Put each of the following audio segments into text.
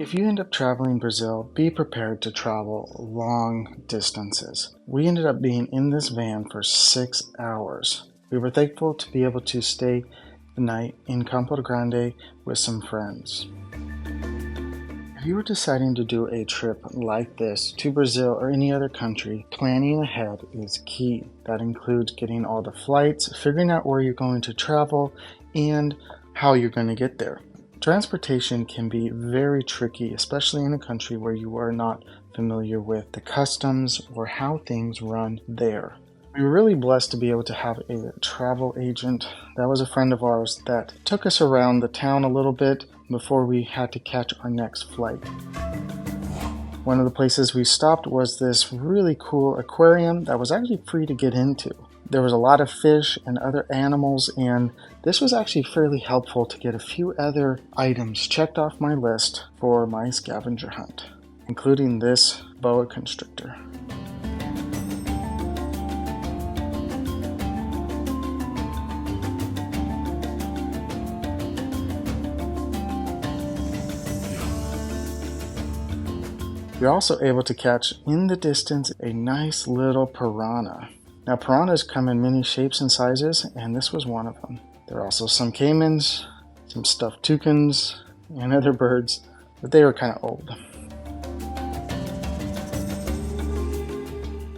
If you end up traveling Brazil, be prepared to travel long distances. We ended up being in this van for 6 hours. We were thankful to be able to stay the night in Campo Grande with some friends. If you were deciding to do a trip like this to Brazil or any other country, planning ahead is key. That includes getting all the flights, figuring out where you're going to travel, and how you're going to get there. Transportation can be very tricky, especially in a country where you are not familiar with the customs or how things run there. We were really blessed to be able to have a travel agent that was a friend of ours that took us around the town a little bit before we had to catch our next flight. One of the places we stopped was this really cool aquarium that was actually free to get into. There was a lot of fish and other animals, and this was actually fairly helpful to get a few other items checked off my list for my scavenger hunt, including this boa constrictor. We're also able to catch in the distance a nice little piranha. Now, piranhas come in many shapes and sizes, and this was one of them. There are also some caimans, some stuffed toucans, and other birds, but they were kind of old.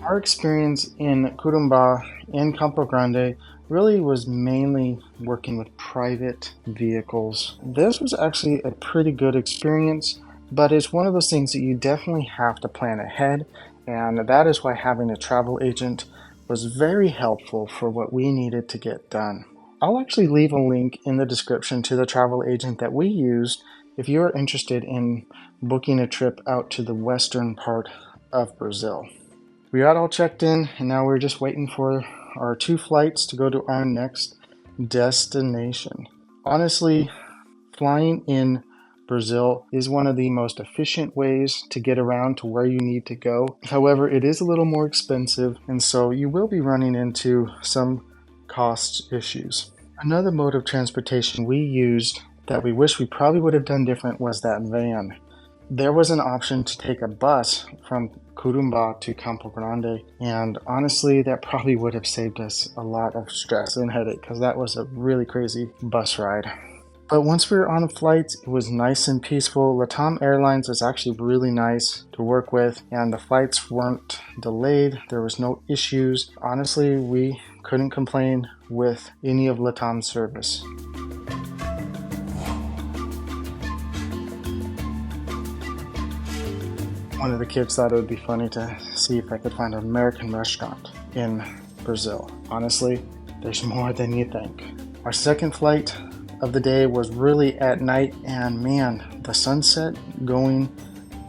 Our experience in Corumbá and Campo Grande really was mainly working with private vehicles. This was actually a pretty good experience, but it's one of those things that you definitely have to plan ahead, and that is why having a travel agent was very helpful for what we needed to get done. I'll actually leave a link in the description to the travel agent that we used if you're interested in booking a trip out to the western part of Brazil. We got all checked in, and now we're just waiting for our 2 flights to go to our next destination. Honestly, flying in Brazil is one of the most efficient ways to get around to where you need to go. However, it is a little more expensive, and so you will be running into some cost issues. Another mode of transportation we used that we wish we probably would have done different was that van. There was an option to take a bus from Corumbá to Campo Grande, and honestly, that probably would have saved us a lot of stress and headache because that was a really crazy bus ride. But once we were on the flights, it was nice and peaceful. Latam Airlines is actually really nice to work with, and the flights weren't delayed. There was no issues. Honestly, we couldn't complain with any of Latam's service. One of the kids thought it would be funny to see if I could find an American restaurant in Brazil. Honestly, there's more than you think. Our second flight of the day was really at night, and man, the sunset going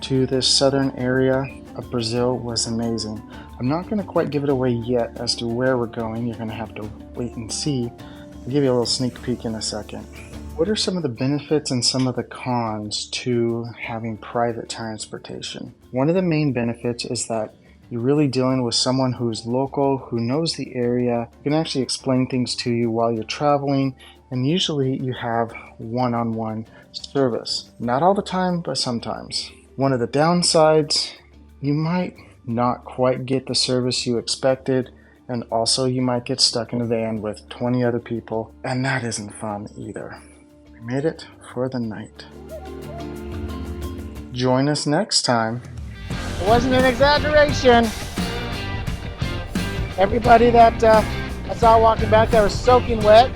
to this southern area of Brazil was amazing. I'm not going to quite give it away yet as to where we're going. You're going to have to wait and see. I'll give you a little sneak peek in a second. What are some of the benefits and some of the cons to having private transportation? One of the main benefits is that you're really dealing with someone who's local, who knows the area, who can actually explain things to you while you're traveling, and usually you have one-on-one service. Not all the time, but sometimes. One of the downsides, you might not quite get the service you expected, and also you might get stuck in a van with 20 other people, and that isn't fun either. We made it for the night. Join us next time. It wasn't an exaggeration. Everybody that I saw walking back there was soaking wet.